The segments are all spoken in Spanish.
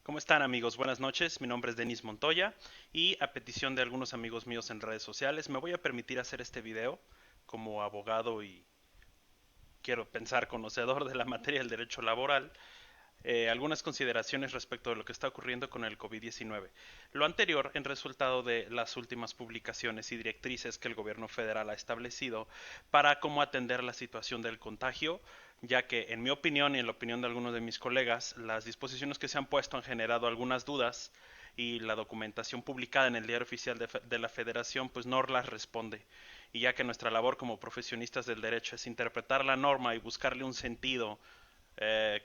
¿Cómo están amigos? Buenas noches, mi nombre es Denis Montoya y a petición de algunos amigos míos en redes sociales me voy a permitir hacer este video como abogado y quiero pensar conocedor de la materia del derecho laboral. Algunas consideraciones respecto de lo que está ocurriendo con el COVID-19. Lo anterior en resultado de las últimas publicaciones y directrices que el gobierno federal ha establecido para cómo atender la situación del contagio, ya que en mi opinión y en la opinión de algunos de mis colegas, las disposiciones que se han puesto han generado algunas dudas y la documentación publicada en el diario oficial de la Federación pues no las responde. Y ya que nuestra labor como profesionistas del derecho es interpretar la norma y buscarle un sentido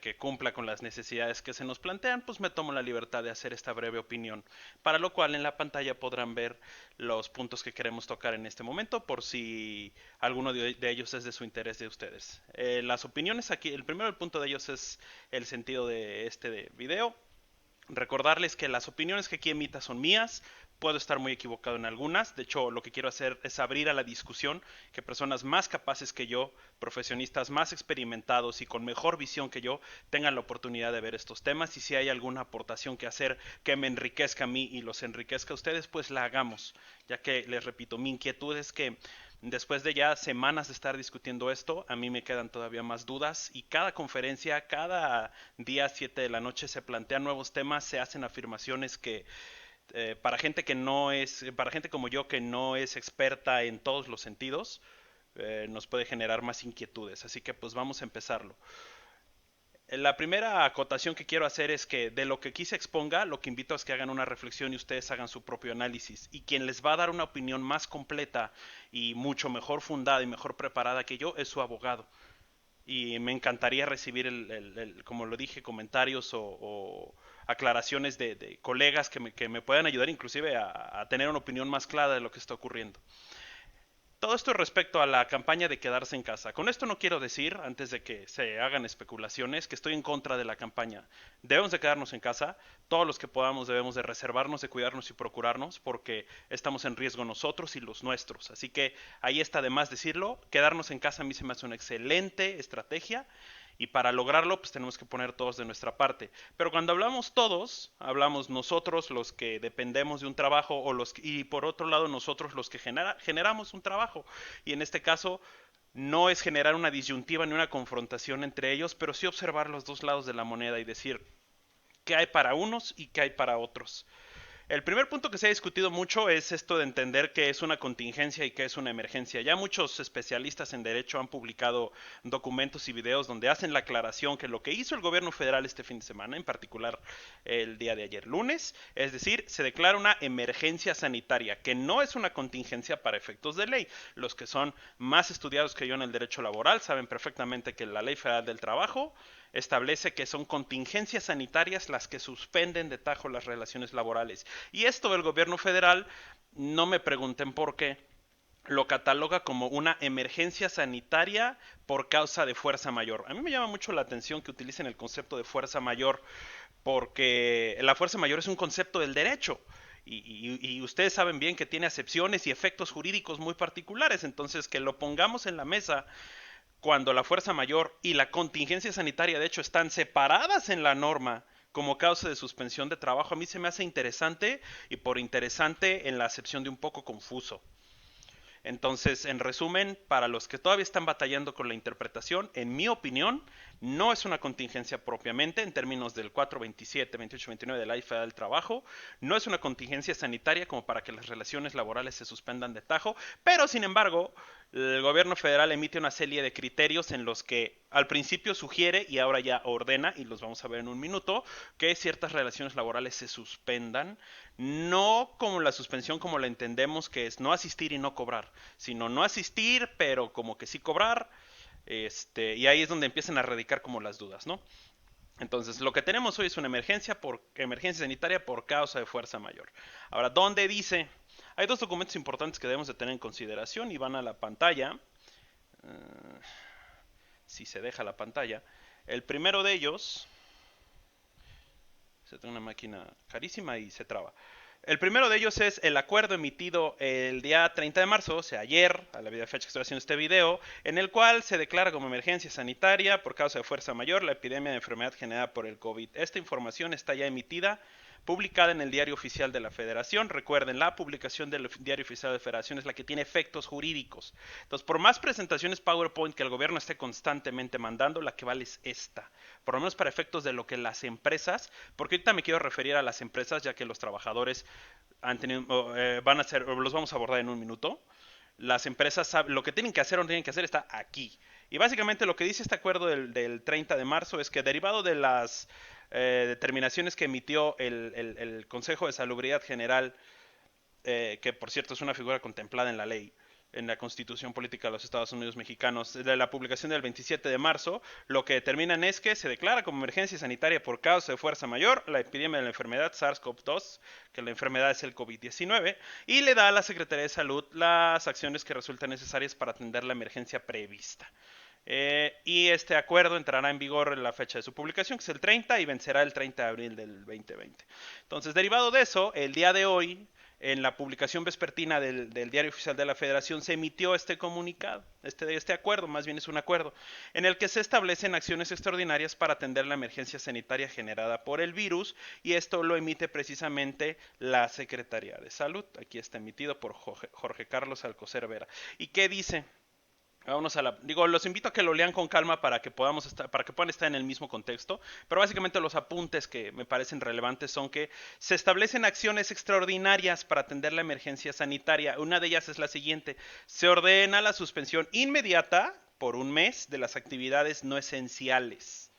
que cumpla con las necesidades que se nos plantean, pues me tomo la libertad de hacer esta breve opinión, para lo cual en la pantalla podrán ver los puntos que queremos tocar en este momento, por si alguno de ellos es de su interés de ustedes. Las opiniones aquí, el primero el punto de ellos es el sentido de este video. Recordarles que las opiniones que aquí emita son mías, puedo estar muy equivocado en algunas, de hecho lo que quiero hacer es abrir a la discusión, que personas más capaces que yo, profesionistas más experimentados y con mejor visión que yo, tengan la oportunidad de ver estos temas y si hay alguna aportación que hacer que me enriquezca a mí y los enriquezca a ustedes, pues la hagamos, ya que les repito, mi inquietud es que después de ya semanas de estar discutiendo esto, a mí me quedan todavía más dudas y cada conferencia, cada día 7 de la noche se plantean nuevos temas, se hacen afirmaciones que para gente que no es, para gente como yo que no es experta en todos los sentidos, nos puede generar más inquietudes. Así que pues vamos a empezarlo. La primera acotación que quiero hacer es que de lo que aquí se exponga, lo que invito es que hagan una reflexión y ustedes hagan su propio análisis. Y quien les va a dar una opinión más completa y mucho mejor fundada y mejor preparada que yo es su abogado. Y me encantaría recibir, como lo dije, comentarios o aclaraciones de colegas que me puedan ayudar inclusive a tener una opinión más clara de lo que está ocurriendo. Todo esto respecto a la campaña de quedarse en casa. Con esto no quiero decir, antes de que se hagan especulaciones, que estoy en contra de la campaña. Debemos de quedarnos en casa. Todos los que podamos debemos de reservarnos, de cuidarnos y procurarnos, porque estamos en riesgo nosotros y los nuestros. Así que ahí está de más decirlo. Quedarnos en casa a mí se me hace una excelente estrategia y para lograrlo pues tenemos que poner todos de nuestra parte. Pero cuando hablamos todos, hablamos nosotros los que dependemos de un trabajo y por otro lado nosotros los que generamos un trabajo. Y en este caso no es generar una disyuntiva ni una confrontación entre ellos, pero sí observar los dos lados de la moneda y decir qué hay para unos y qué hay para otros. El primer punto que se ha discutido mucho es esto de entender qué es una contingencia y qué es una emergencia. Ya muchos especialistas en derecho han publicado documentos y videos donde hacen la aclaración que lo que hizo el gobierno federal este fin de semana, en particular el día de ayer lunes, es decir, se declara una emergencia sanitaria, que no es una contingencia para efectos de ley. Los que son más estudiados que yo en el derecho laboral saben perfectamente que la Ley Federal del Trabajo establece que son contingencias sanitarias las que suspenden de tajo las relaciones laborales. Y esto el gobierno federal, no me pregunten por qué, lo cataloga como una emergencia sanitaria por causa de fuerza mayor. A mí me llama mucho la atención que utilicen el concepto de fuerza mayor porque la fuerza mayor es un concepto del derecho. Y ustedes saben bien que tiene acepciones y efectos jurídicos muy particulares, entonces que lo pongamos en la mesa cuando la fuerza mayor y la contingencia sanitaria de hecho están separadas en la norma como causa de suspensión de trabajo, a mí se me hace interesante y por interesante en la acepción de un poco confuso. Entonces, en resumen, para los que todavía están batallando con la interpretación, en mi opinión, no es una contingencia propiamente en términos del 427, 28, 29 de la Ley Federal del Trabajo, no es una contingencia sanitaria como para que las relaciones laborales se suspendan de tajo, pero sin embargo, el gobierno federal emite una serie de criterios en los que al principio sugiere y ahora ya ordena, y los vamos a ver en un minuto, que ciertas relaciones laborales se suspendan, no como la suspensión como la entendemos, que es no asistir y no cobrar, sino no asistir, pero como que sí cobrar, y ahí es donde empiezan a radicar como las dudas, ¿no? Entonces, lo que tenemos hoy es una emergencia sanitaria por causa de fuerza mayor. Ahora, ¿dónde dice? Hay dos documentos importantes que debemos de tener en consideración y van a la pantalla, uh, si se deja la pantalla. El primero de ellos, se tiene una máquina carísima y se traba. El primero de ellos es el acuerdo emitido el día 30 de marzo, o sea, ayer, a la fecha que estoy haciendo este video, en el cual se declara como emergencia sanitaria por causa de fuerza mayor la epidemia de enfermedad generada por el COVID. Esta información está ya emitida, publicada en el Diario Oficial de la Federación. Recuerden, la publicación del Diario Oficial de la Federación es la que tiene efectos jurídicos. Entonces, por más presentaciones PowerPoint que el gobierno esté constantemente mandando, la que vale es esta. Por lo menos para efectos de lo que las empresas, porque ahorita me quiero referir a las empresas, ya que los trabajadores han tenido, van a ser, los vamos a abordar en un minuto. Las empresas saben, lo que tienen que hacer o no tienen que hacer está aquí. Y básicamente lo que dice este acuerdo del 30 de marzo es que derivado de las determinaciones que emitió el Consejo de Salubridad General, que por cierto es una figura contemplada en la ley, en la Constitución Política de los Estados Unidos Mexicanos, de la publicación del 27 de marzo, lo que determinan es que se declara como emergencia sanitaria por causa de fuerza mayor la epidemia de la enfermedad SARS-CoV-2, que la enfermedad es el COVID-19, y le da a la Secretaría de Salud las acciones que resultan necesarias para atender la emergencia prevista. Y este acuerdo entrará en vigor en la fecha de su publicación, que es el 30, y vencerá el 30 de abril del 2020. Entonces, derivado de eso, el día de hoy, en la publicación vespertina del Diario Oficial de la Federación, se emitió este comunicado, este acuerdo, más bien es un acuerdo, en el que se establecen acciones extraordinarias para atender la emergencia sanitaria generada por el virus, y esto lo emite precisamente la Secretaría de Salud. Aquí está emitido por Jorge Carlos Alcocer Vera. ¿Y qué dice? Vámonos a los invito a que lo lean con calma para que para que puedan estar en el mismo contexto, pero básicamente los apuntes que me parecen relevantes son que se establecen acciones extraordinarias para atender la emergencia sanitaria. Una de ellas es la siguiente: se ordena la suspensión inmediata por un mes de las actividades no esenciales,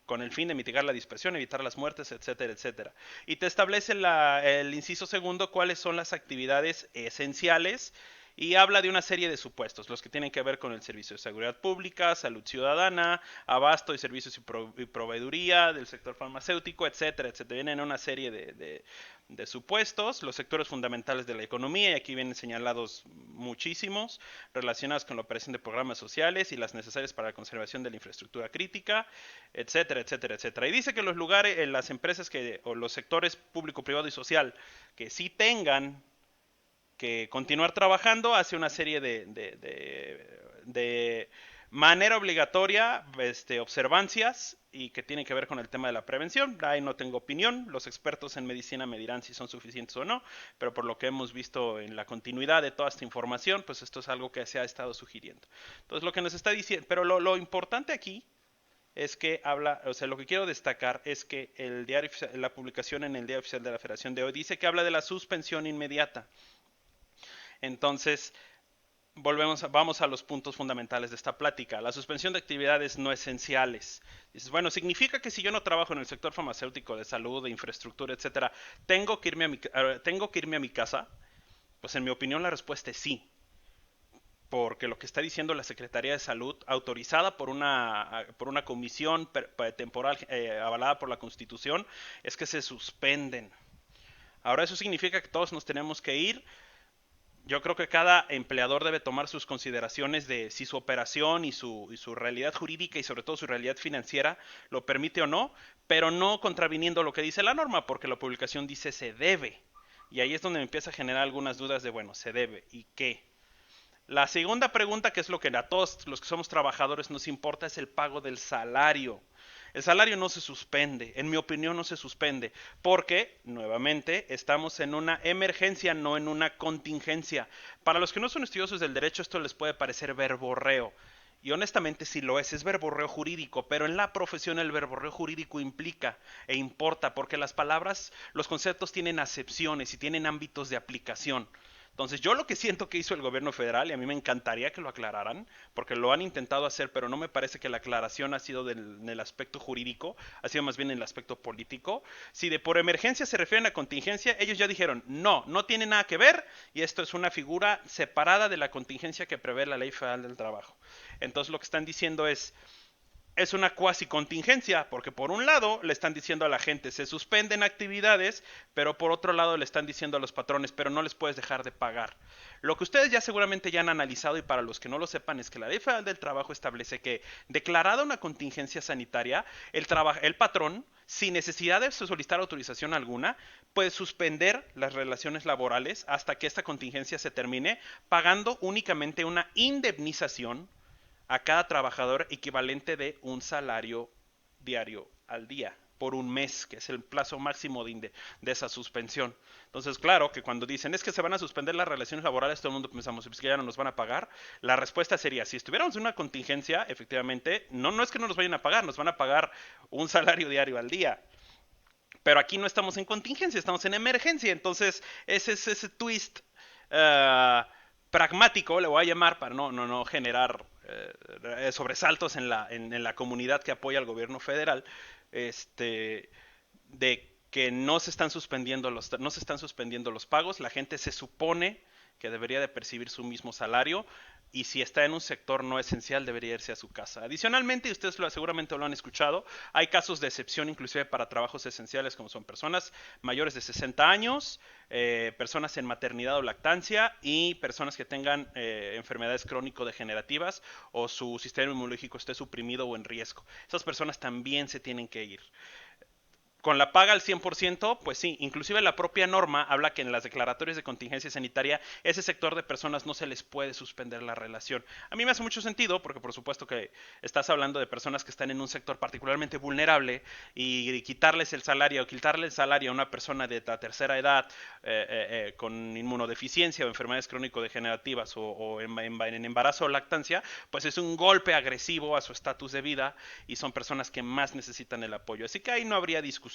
con el fin de mitigar la dispersión, evitar las muertes, etcétera, etcétera. Y te establece el inciso segundo cuáles son las actividades esenciales, y habla de una serie de supuestos, los que tienen que ver con el servicio de seguridad pública, salud ciudadana, abasto y servicios y proveeduría del sector farmacéutico, etcétera, etcétera. Vienen una serie de supuestos, los sectores fundamentales de la economía, y aquí vienen señalados muchísimos, relacionados con la operación de programas sociales y las necesarias para la conservación de la infraestructura crítica, etcétera, etcétera, etcétera. Y dice que los lugares, las empresas o los sectores público, privado y social que sí tengan que continuar trabajando hace una serie de manera obligatoria observancias, y que tienen que ver con el tema de la prevención. Ahí no tengo opinión, los expertos en medicina me dirán si son suficientes o no, pero por lo que hemos visto en la continuidad de toda esta información, pues esto es algo que se ha estado sugiriendo. Entonces lo que nos está diciendo, pero lo importante aquí es que habla, o sea, lo que quiero destacar es que la publicación en el Diario Oficial de la Federación de hoy dice que habla de la suspensión inmediata. Entonces, vamos a los puntos fundamentales de esta plática. La suspensión de actividades no esenciales. Dices, bueno, significa que si yo no trabajo en el sector farmacéutico, de salud, de infraestructura, etcétera, tengo que irme a mi casa. Pues en mi opinión la respuesta es sí, porque lo que está diciendo la Secretaría de Salud, autorizada por una comisión temporal avalada por la Constitución, es que se suspenden. Ahora, eso significa que todos nos tenemos que ir. Yo creo que cada empleador debe tomar sus consideraciones de si su operación y su realidad jurídica, y sobre todo su realidad financiera, lo permite o no, pero no contraviniendo lo que dice la norma, porque la publicación dice se debe. Y ahí es donde me empieza a generar algunas dudas de, bueno, ¿se debe y qué? La segunda pregunta, que es lo que a todos los que somos trabajadores nos importa, es el pago del salario. El salario no se suspende, en mi opinión no se suspende, porque, nuevamente, estamos en una emergencia, no en una contingencia. Para los que no son estudiosos del derecho, esto les puede parecer verborreo. Y honestamente sí lo es verborreo jurídico, pero en la profesión el verborreo jurídico implica e importa, porque las palabras, los conceptos tienen acepciones y tienen ámbitos de aplicación. Entonces, yo lo que siento que hizo el gobierno federal, y a mí me encantaría que lo aclararan, porque lo han intentado hacer, pero no me parece que la aclaración ha sido en el aspecto jurídico, ha sido más bien en el aspecto político. Si de por emergencia se refieren a contingencia, ellos ya dijeron, no, no tiene nada que ver, y esto es una figura separada de la contingencia que prevé la Ley Federal del Trabajo. Entonces, lo que están diciendo es una cuasi contingencia, porque por un lado le están diciendo a la gente se suspenden actividades, pero por otro lado le están diciendo a los patrones, pero no les puedes dejar de pagar. Lo que ustedes ya seguramente ya han analizado, y para los que no lo sepan, es que la Ley Federal del Trabajo establece que, declarada una contingencia sanitaria, el patrón sin necesidad de solicitar autorización alguna, puede suspender las relaciones laborales hasta que esta contingencia se termine, pagando únicamente una indemnización a cada trabajador equivalente de un salario diario al día por un mes, que es el plazo máximo de esa suspensión. Entonces, claro que cuando dicen es que se van a suspender las relaciones laborales, todo el mundo pensamos es que ya no nos van a pagar. La respuesta sería, si estuviéramos en una contingencia, efectivamente, no es que no nos vayan a pagar, nos van a pagar un salario diario al día. Pero aquí no estamos en contingencia, estamos en emergencia. Entonces, ese es ese twist pragmático, le voy a llamar, para no generar sobresaltos en la comunidad que apoya al gobierno federal, de que no se están suspendiendo los pagos. La gente se supone que debería de percibir su mismo salario, y si está en un sector no esencial debería irse a su casa. Adicionalmente, y ustedes seguramente lo han escuchado, hay casos de excepción inclusive para trabajos esenciales, como son personas mayores de 60 años, personas en maternidad o lactancia y personas que tengan enfermedades crónico-degenerativas o su sistema inmunológico esté suprimido o en riesgo. Esas personas también se tienen que ir. Con la paga al 100%, pues sí, inclusive la propia norma habla que en las declaratorias de contingencia sanitaria ese sector de personas no se les puede suspender la relación. A mí me hace mucho sentido porque por supuesto que estás hablando de personas que están en un sector particularmente vulnerable, y quitarles el salario o quitarle el salario a una persona de la tercera edad con inmunodeficiencia o enfermedades crónico-degenerativas o en embarazo o lactancia, pues es un golpe agresivo a su estatus de vida y son personas que más necesitan el apoyo. Así que ahí no habría discusión.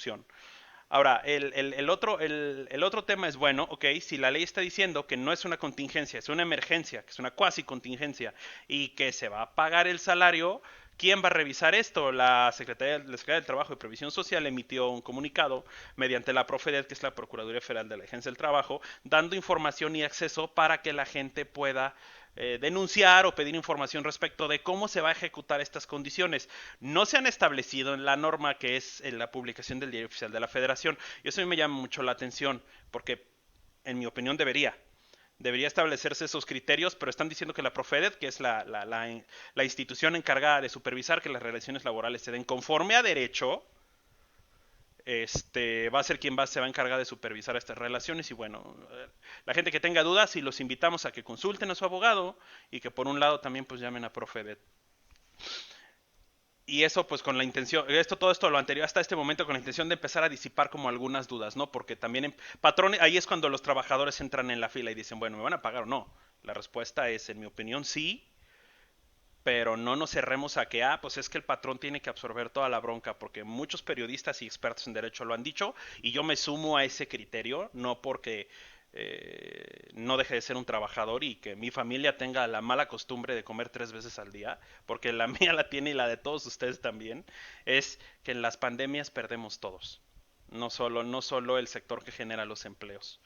Ahora, el otro tema es, bueno, ok, si la ley está diciendo que no es una contingencia, es una emergencia, que es una cuasi contingencia y que se va a pagar el salario, ¿quién va a revisar esto? La Secretaría del Trabajo y Previsión Social emitió un comunicado mediante la Profedet, que es la Procuraduría Federal de la Agencia del Trabajo, dando información y acceso para que la gente pueda denunciar o pedir información respecto de cómo se va a ejecutar estas condiciones. No se han establecido en la norma que es en la publicación del Diario Oficial de la Federación, y eso a mí me llama mucho la atención, porque en mi opinión debería establecerse esos criterios, pero están diciendo que la Profedet, que es la institución encargada de supervisar que las relaciones laborales se den conforme a derecho, va a ser quien se va a encargar de supervisar estas relaciones. Y bueno, la gente que tenga dudas, y los invitamos a que consulten a su abogado y que por un lado también pues llamen a Profedet. Y eso pues con la intención, todo esto lo anterior hasta este momento con la intención de empezar a disipar como algunas dudas, ¿no? Porque también en patrones, ahí es cuando los trabajadores entran en la fila y dicen, bueno, ¿me van a pagar o no? La respuesta es, en mi opinión, sí, pero no nos cerremos a que, pues es que el patrón tiene que absorber toda la bronca, porque muchos periodistas y expertos en derecho lo han dicho, y yo me sumo a ese criterio, no porque no deje de ser un trabajador y que mi familia tenga la mala costumbre de comer 3 veces al día, porque la mía la tiene y la de todos ustedes también, es que en las pandemias perdemos todos. No solo el sector que genera los empleos.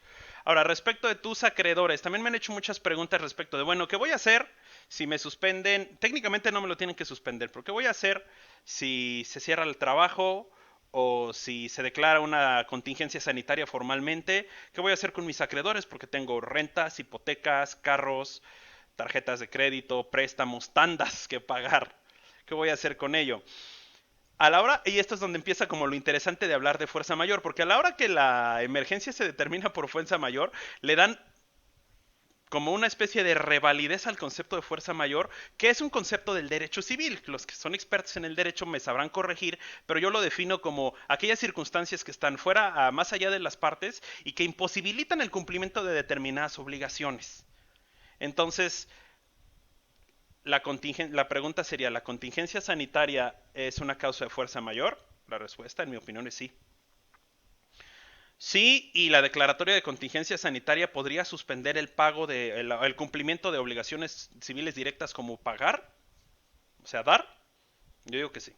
Ahora, respecto de tus acreedores, también me han hecho muchas preguntas respecto de, bueno, ¿qué voy a hacer si me suspenden? Técnicamente no me lo tienen que suspender, pero ¿qué voy a hacer si se cierra el trabajo o si se declara una contingencia sanitaria formalmente? ¿Qué voy a hacer con mis acreedores? Porque tengo rentas, hipotecas, carros, tarjetas de crédito, préstamos, tandas que pagar. ¿Qué voy a hacer con ello? A la hora, y esto es donde empieza como lo interesante de hablar de fuerza mayor, porque a la hora que la emergencia se determina por fuerza mayor, le dan como una especie de revalidez al concepto de fuerza mayor, que es un concepto del derecho civil. Los que son expertos en el derecho me sabrán corregir, pero yo lo defino como aquellas circunstancias que están fuera, más allá de las partes, y que imposibilitan el cumplimiento de determinadas obligaciones. Entonces, la pregunta sería, ¿la contingencia sanitaria es una causa de fuerza mayor? La respuesta, en mi opinión, es sí. Sí, y la declaratoria de contingencia sanitaria podría suspender el pago el cumplimiento de obligaciones civiles directas como pagar, o sea, dar. Yo digo que sí.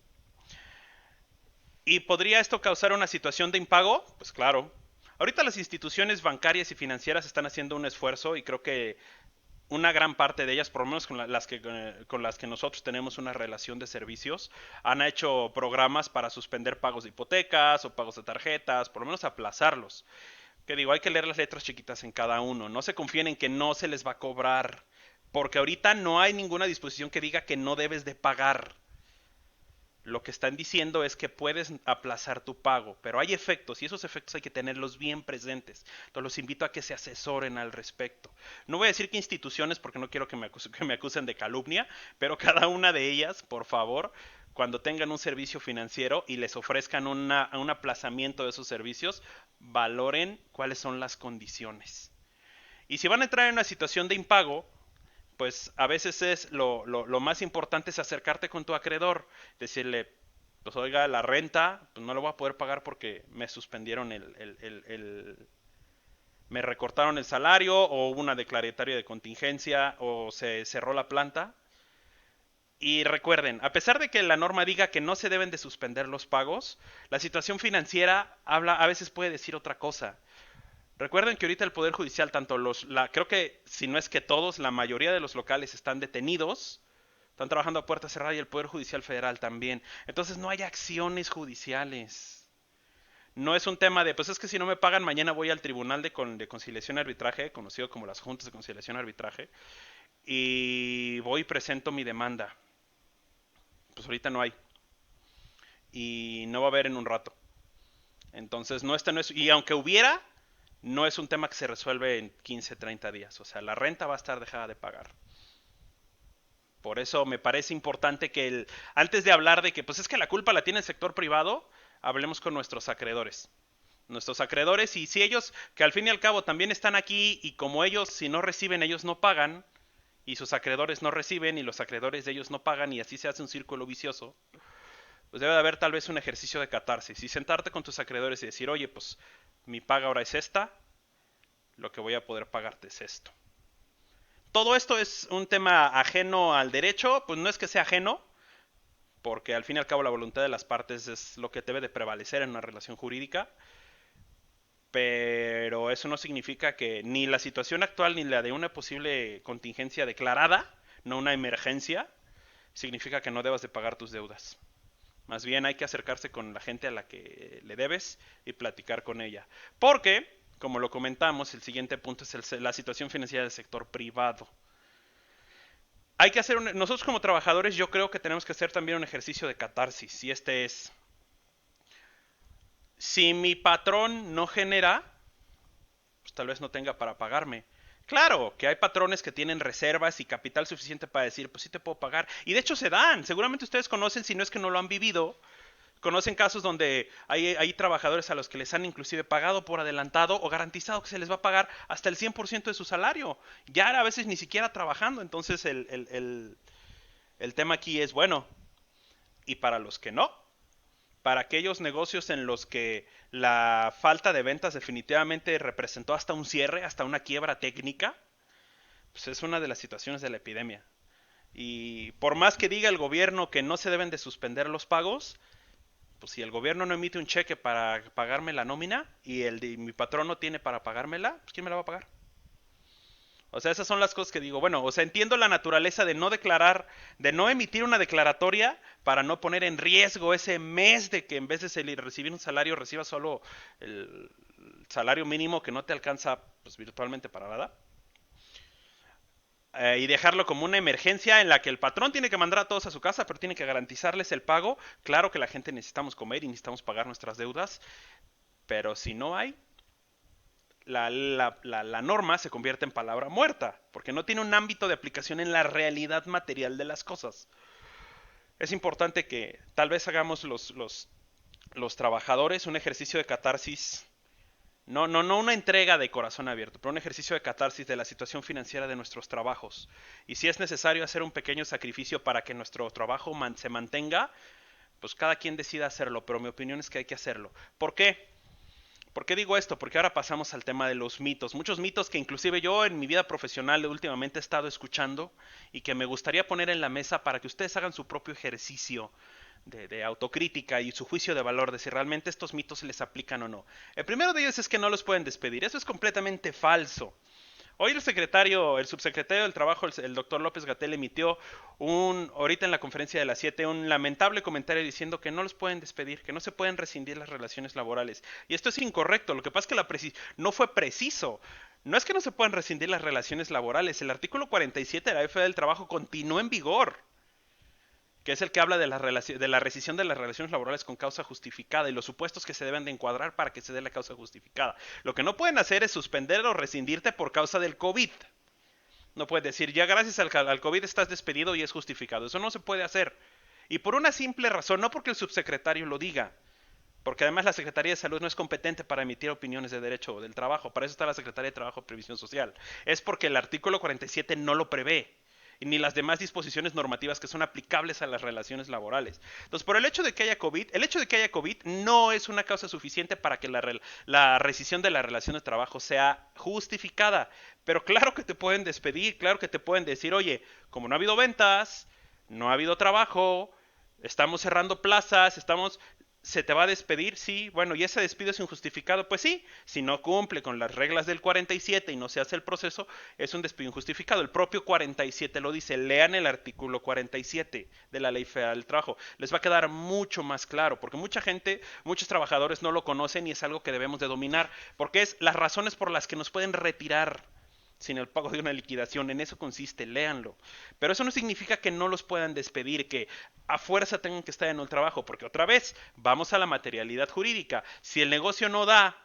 ¿Y podría esto causar una situación de impago? Pues claro. Ahorita las instituciones bancarias y financieras están haciendo un esfuerzo, y creo que una gran parte de ellas, por lo menos con las que nosotros tenemos una relación de servicios, han hecho programas para suspender pagos de hipotecas o pagos de tarjetas, por lo menos aplazarlos. Que digo, hay que leer las letras chiquitas en cada uno. No se confíen en que no se les va a cobrar, porque ahorita no hay ninguna disposición que diga que no debes de pagar. Lo que están diciendo es que puedes aplazar tu pago, pero hay efectos y esos efectos hay que tenerlos bien presentes. Entonces los invito a que se asesoren al respecto. No voy a decir qué instituciones porque no quiero que me acusen de calumnia, pero cada una de ellas, por favor, cuando tengan un servicio financiero y les ofrezcan un aplazamiento de esos servicios, valoren cuáles son las condiciones. Y si van a entrar en una situación de impago, pues a veces es lo más importante es acercarte con tu acreedor, decirle, pues oiga, la renta, pues no lo voy a poder pagar porque me suspendieron me recortaron el salario o hubo una declaratoria de contingencia o se cerró la planta. Y recuerden, a pesar de que la norma diga que no se deben de suspender los pagos, la situación financiera a veces puede decir otra cosa. Recuerden que ahorita el Poder Judicial, creo que si no es que todos, la mayoría de los locales están detenidos, están trabajando a puerta cerrada y el Poder Judicial Federal también. Entonces no hay acciones judiciales. No es un tema de, pues es que si no me pagan, mañana voy al Tribunal de Conciliación y Arbitraje, conocido como las Juntas de Conciliación y Arbitraje, y voy y presento mi demanda. Pues ahorita no hay. Y no va a haber en un rato. Entonces, no es, y aunque hubiera, no es un tema que se resuelve en 15, 30 días. O sea, la renta va a estar dejada de pagar. Por eso me parece importante que antes de hablar de que pues es que la culpa la tiene el sector privado, hablemos con nuestros acreedores. Nuestros acreedores y si ellos, que al fin y al cabo también están aquí y como ellos si no reciben ellos no pagan y sus acreedores no reciben y los acreedores de ellos no pagan y así se hace un círculo vicioso, pues debe de haber tal vez un ejercicio de catarsis y sentarte con tus acreedores y decir, oye, pues mi paga ahora es esta, lo que voy a poder pagarte es esto. Todo esto es un tema ajeno al derecho, pues no es que sea ajeno, porque al fin y al cabo la voluntad de las partes es lo que debe de prevalecer en una relación jurídica, pero eso no significa que ni la situación actual ni la de una posible contingencia declarada, no una emergencia, significa que no debas de pagar tus deudas. Más bien hay que acercarse con la gente a la que le debes y platicar con ella. Porque, como lo comentamos, el siguiente punto es la situación financiera del sector privado. Hay que hacer nosotros como trabajadores yo creo que tenemos que hacer también un ejercicio de catarsis. Y este es, si mi patrón no genera, pues tal vez no tenga para pagarme. Claro, que hay patrones que tienen reservas y capital suficiente para decir, pues sí te puedo pagar. Y de hecho se dan. Seguramente ustedes conocen, si no es que no lo han vivido, conocen casos donde hay trabajadores a los que les han inclusive pagado por adelantado o garantizado que se les va a pagar hasta el 100% de su salario. Ya a veces ni siquiera trabajando. Entonces el tema aquí es, bueno, y para los que no, para aquellos negocios en los que la falta de ventas definitivamente representó hasta un cierre, hasta una quiebra técnica, pues es una de las situaciones de la epidemia. Y por más que diga el gobierno que no se deben de suspender los pagos, pues si el gobierno no emite un cheque para pagarme la nómina y mi patrón no tiene para pagármela, pues ¿quién me la va a pagar? O sea, esas son las cosas que digo. Bueno, o sea, entiendo la naturaleza de no declarar, de no emitir una declaratoria para no poner en riesgo ese mes de que en vez de recibir un salario recibas solo el salario mínimo que no te alcanza pues virtualmente para nada. Y dejarlo como una emergencia en la que el patrón tiene que mandar a todos a su casa, pero tiene que garantizarles el pago. Claro que la gente necesitamos comer y necesitamos pagar nuestras deudas, pero si no hay, la norma se convierte en palabra muerta, porque no tiene un ámbito de aplicación en la realidad material de las cosas. Es importante que tal vez hagamos los trabajadores un ejercicio de catarsis, no una entrega de corazón abierto, pero un ejercicio de catarsis de la situación financiera de nuestros trabajos. Y si es necesario hacer un pequeño sacrificio para que nuestro trabajo se mantenga, pues cada quien decida hacerlo, pero mi opinión es que hay que hacerlo. ¿Por qué? ¿Por qué digo esto? Porque ahora pasamos al tema de los mitos. Muchos mitos que inclusive yo en mi vida profesional últimamente he estado escuchando y que me gustaría poner en la mesa para que ustedes hagan su propio ejercicio de autocrítica y su juicio de valor de si realmente estos mitos se les aplican o no. El primero de ellos es que no los pueden despedir. Eso es completamente falso. Hoy el subsecretario del Trabajo, el doctor López-Gatell, emitió ahorita en la conferencia de las 7, un lamentable comentario diciendo que no los pueden despedir, que no se pueden rescindir las relaciones laborales. Y esto es incorrecto. Lo que pasa es que no fue preciso. No es que no se puedan rescindir las relaciones laborales. El artículo 47 de la FA del Trabajo continúa en vigor. que es el que habla de de la rescisión de las relaciones laborales con causa justificada y los supuestos que se deben de encuadrar para que se dé la causa justificada. Lo que no pueden hacer es suspender o rescindirte por causa del COVID. No puedes decir, ya gracias al COVID estás despedido y es justificado. Eso no se puede hacer. Y por una simple razón, no porque el subsecretario lo diga, porque además la Secretaría de Salud no es competente para emitir opiniones de derecho del trabajo. Para eso está la Secretaría de Trabajo y Previsión Social. Es porque el artículo 47 no lo prevé. Ni las demás disposiciones normativas que son aplicables a las relaciones laborales. Entonces, por el hecho de que haya COVID, el hecho de que haya COVID no es una causa suficiente para que la rescisión de la relación de trabajo sea justificada. Pero claro que te pueden despedir, claro que te pueden decir, oye, como no ha habido ventas, no ha habido trabajo, estamos cerrando plazas, ¿se te va a despedir? Sí. Bueno, ¿y ese despido es injustificado? Pues sí. Si no cumple con las reglas del 47 y no se hace el proceso, es un despido injustificado. El propio 47 lo dice. Lean el artículo 47 de la Ley Federal del Trabajo. Les va a quedar mucho más claro, porque mucha gente, muchos trabajadores no lo conocen y es algo que debemos de dominar, porque es las razones por las que nos pueden retirar sin el pago de una liquidación. En eso consiste, léanlo. Pero eso no significa que no los puedan despedir, que a fuerza tengan que estar en el trabajo, porque otra vez, vamos a la materialidad jurídica. Si el negocio no da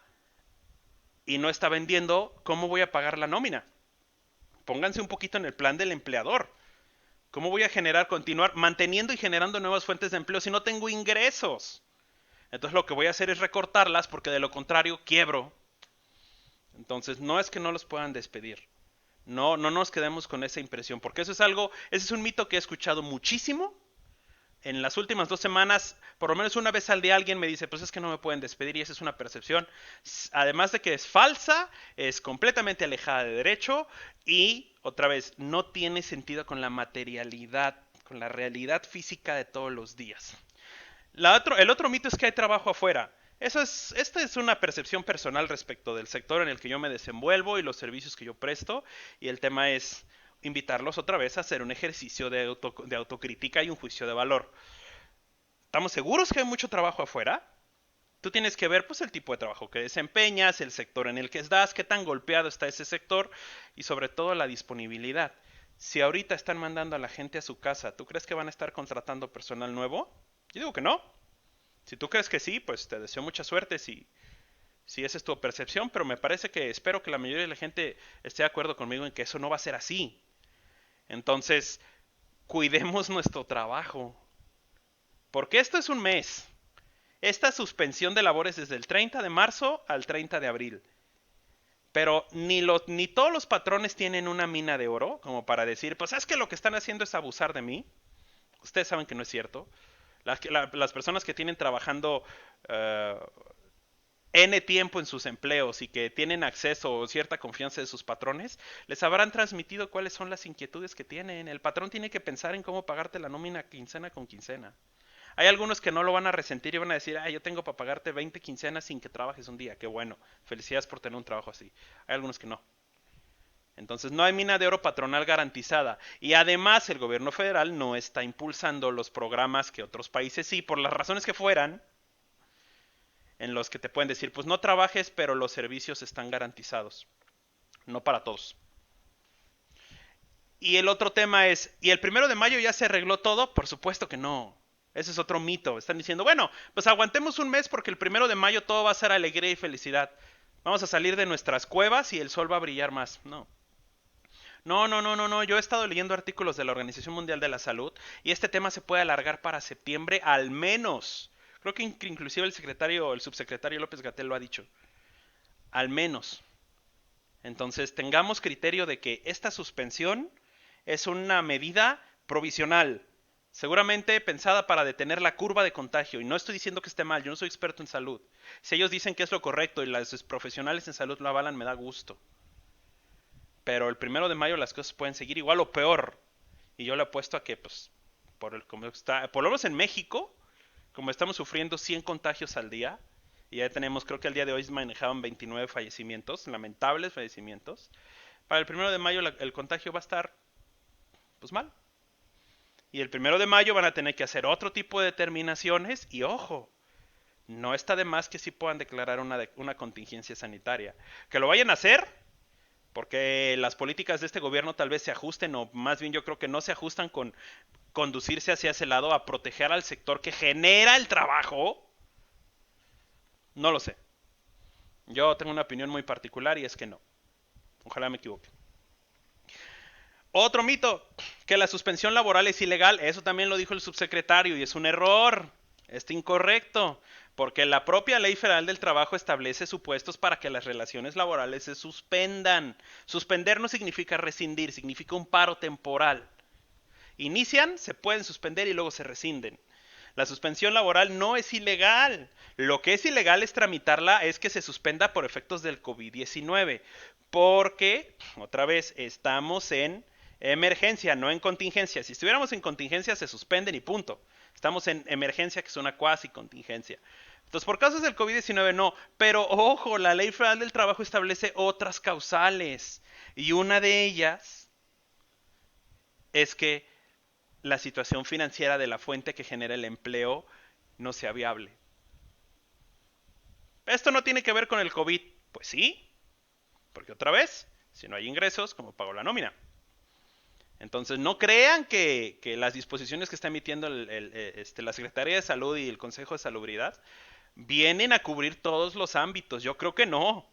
y no está vendiendo, ¿cómo voy a pagar la nómina? Pónganse un poquito en el plan del empleador. ¿Cómo voy a continuar manteniendo y generando nuevas fuentes de empleo si no tengo ingresos? Entonces lo que voy a hacer es recortarlas porque de lo contrario quiebro. Entonces, no es que no los puedan despedir. No, no nos quedemos con esa impresión, porque eso es ese es un mito que he escuchado muchísimo. En las últimas 2 semanas, por lo menos una vez al día alguien me dice, pues es que no me pueden despedir y esa es una percepción. Además de que es falsa, es completamente alejada de derecho y, otra vez, no tiene sentido con la materialidad, con la realidad física de todos los días. El otro mito es que hay trabajo afuera. Esta es una percepción personal respecto del sector en el que yo me desenvuelvo y los servicios que yo presto. Y el tema es invitarlos otra vez a hacer un ejercicio de autocrítica y un juicio de valor. ¿Estamos seguros que hay mucho trabajo afuera? Tú tienes que ver pues el tipo de trabajo que desempeñas, el sector en el que estás, qué tan golpeado está ese sector y sobre todo la disponibilidad. Si ahorita están mandando a la gente a su casa, ¿tú crees que van a estar contratando personal nuevo? Yo digo que no. Si tú crees que sí, pues te deseo mucha suerte si esa es tu percepción, pero me parece que espero que la mayoría de la gente esté de acuerdo conmigo en que eso no va a ser así. Entonces, cuidemos nuestro trabajo. Porque esto es un mes. Esta suspensión de labores desde el 30 de marzo al 30 de abril. Pero ni todos los patrones tienen una mina de oro como para decir, pues es que lo que están haciendo es abusar de mí. Ustedes saben que no es cierto. Las personas que tienen trabajando N tiempo en sus empleos y que tienen acceso o cierta confianza de sus patrones, les habrán transmitido cuáles son las inquietudes que tienen. El patrón tiene que pensar en cómo pagarte la nómina quincena con quincena. Hay algunos que no lo van a resentir y van a decir, yo tengo para pagarte 20 quincenas sin que trabajes un día. Qué bueno, felicidades por tener un trabajo así. Hay algunos que no. Entonces no hay mina de oro patronal garantizada. Y además el gobierno federal no está impulsando los programas que otros países sí, por las razones que fueran, en los que te pueden decir, pues no trabajes, pero los servicios están garantizados. No para todos. Y el otro tema es, ¿y el 1 de mayo ya se arregló todo? Por supuesto que no. Ese es otro mito. Están diciendo, bueno, pues aguantemos un mes porque el 1 de mayo todo va a ser alegría y felicidad. Vamos a salir de nuestras cuevas y el sol va a brillar más. No. No, no, no, no, no. Yo he estado leyendo artículos de la Organización Mundial de la Salud y este tema se puede alargar para septiembre al menos. Creo que inclusive el subsecretario López Gatell lo ha dicho. Al menos. Entonces tengamos criterio de que esta suspensión es una medida provisional, seguramente pensada para detener la curva de contagio. Y no estoy diciendo que esté mal, yo no soy experto en salud. Si ellos dicen que es lo correcto y los profesionales en salud lo avalan, me da gusto. Pero el 1 de mayo las cosas pueden seguir igual o peor. Y yo le apuesto a que, pues, por lo menos en México, como estamos sufriendo 100 contagios al día, y ya tenemos, creo que al día de hoy se manejaban 29 fallecimientos, lamentables fallecimientos, para el 1 de mayo el contagio va a estar, pues, mal. Y el 1 de mayo van a tener que hacer otro tipo de determinaciones, y ojo, no está de más que sí puedan declarar una contingencia sanitaria. Que lo vayan a hacer, porque las políticas de este gobierno tal vez se ajusten, o más bien yo creo que no se ajustan con conducirse hacia ese lado a proteger al sector que genera el trabajo, no lo sé. Yo tengo una opinión muy particular y es que no. Ojalá me equivoque. Otro mito, que la suspensión laboral es ilegal. Eso también lo dijo el subsecretario y es un error. Es incorrecto, porque la propia Ley Federal del Trabajo establece supuestos para que las relaciones laborales se suspendan. Suspender no significa rescindir, significa un paro temporal. Inician, se pueden suspender y luego se rescinden. La suspensión laboral no es ilegal. Lo que es ilegal es tramitarla, es que se suspenda por efectos del COVID-19. Porque, otra vez, estamos en emergencia, no en contingencia. Si estuviéramos en contingencia, se suspenden y punto. Estamos en emergencia, que es una cuasi contingencia. Entonces, por causas del COVID-19 no. Pero, ojo, la Ley Federal del Trabajo establece otras causales. Y una de ellas es que la situación financiera de la fuente que genera el empleo no sea viable. ¿Esto no tiene que ver con el COVID? Pues sí, porque otra vez, si no hay ingresos, ¿cómo pago la nómina? Entonces no crean que las disposiciones que está emitiendo la Secretaría de Salud y el Consejo de Salubridad vienen a cubrir todos los ámbitos. Yo creo que no.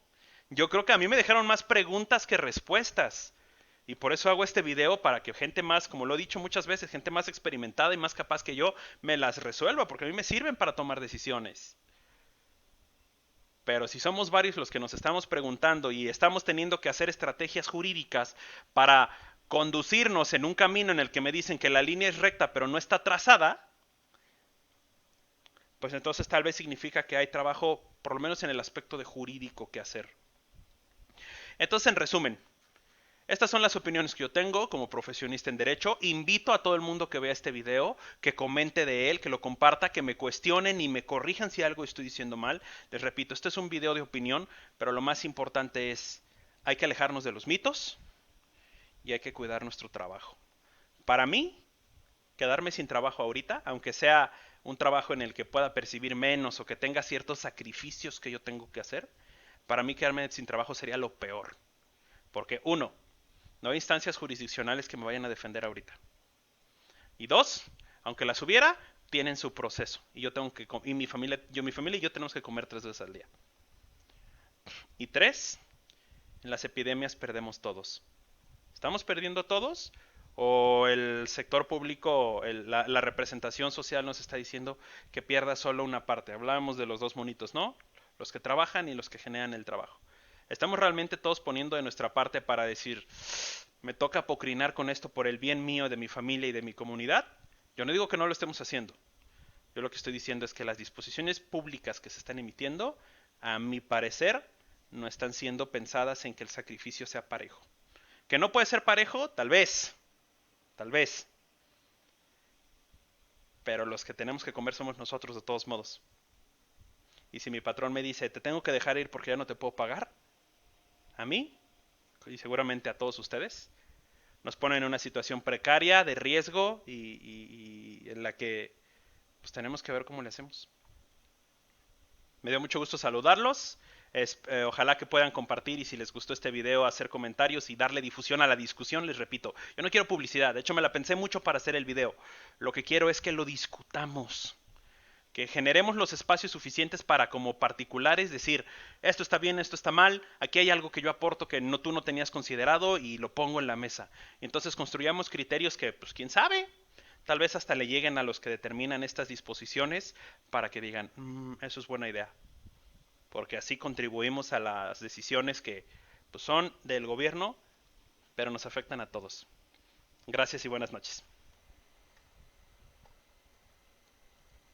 Yo creo que a mí me dejaron más preguntas que respuestas. Y por eso hago este video para que gente más, como lo he dicho muchas veces, gente más experimentada y más capaz que yo, me las resuelva, porque a mí me sirven para tomar decisiones. Pero si somos varios los que nos estamos preguntando y estamos teniendo que hacer estrategias jurídicas para conducirnos en un camino en el que me dicen que la línea es recta pero no está trazada, pues entonces tal vez significa que hay trabajo, por lo menos en el aspecto de jurídico, que hacer. Entonces, en resumen, estas son las opiniones que yo tengo como profesionista en derecho. Invito a todo el mundo que vea este video, que comente de él, que lo comparta, que me cuestionen y me corrijan si algo estoy diciendo mal. Les repito, este es un video de opinión, pero lo más importante es, hay que alejarnos de los mitos y hay que cuidar nuestro trabajo. Para mí, quedarme sin trabajo ahorita, aunque sea un trabajo en el que pueda percibir menos o que tenga ciertos sacrificios que yo tengo que hacer, para mí quedarme sin trabajo sería lo peor. Porque uno, no hay instancias jurisdiccionales que me vayan a defender ahorita. Y dos, aunque las hubiera, tienen su proceso. Y yo tengo que, y mi familia y yo tenemos que comer 3 veces al día. Y tres, en las epidemias perdemos todos. ¿Estamos perdiendo todos? ¿O el sector público, la representación social nos está diciendo que pierda solo una parte? Hablábamos de los dos monitos, ¿no? Los que trabajan y los que generan el trabajo. ¿Estamos realmente todos poniendo de nuestra parte para decir, me toca apocrinar con esto por el bien mío, de mi familia y de mi comunidad? Yo no digo que no lo estemos haciendo. Yo lo que estoy diciendo es que las disposiciones públicas que se están emitiendo, a mi parecer, no están siendo pensadas en que el sacrificio sea parejo. ¿Que no puede ser parejo? Tal vez. Tal vez. Pero los que tenemos que comer somos nosotros de todos modos. Y si mi patrón me dice, te tengo que dejar ir porque ya no te puedo pagar, a mí, y seguramente a todos ustedes, nos ponen en una situación precaria, de riesgo y en la que pues tenemos que ver cómo le hacemos. Me dio mucho gusto saludarlos. Ojalá que puedan compartir y si les gustó este video hacer comentarios y darle difusión a la discusión. Les repito, yo no quiero publicidad, de hecho me la pensé mucho para hacer el video. Lo que quiero es que lo discutamos, que generemos los espacios suficientes para como particulares decir, esto está bien, esto está mal, aquí hay algo que yo aporto que no, tú no tenías considerado y lo pongo en la mesa. Y entonces construyamos criterios que, pues quién sabe, tal vez hasta le lleguen a los que determinan estas disposiciones para que digan, eso es buena idea. Porque así contribuimos a las decisiones que pues, son del gobierno, pero nos afectan a todos. Gracias y buenas noches.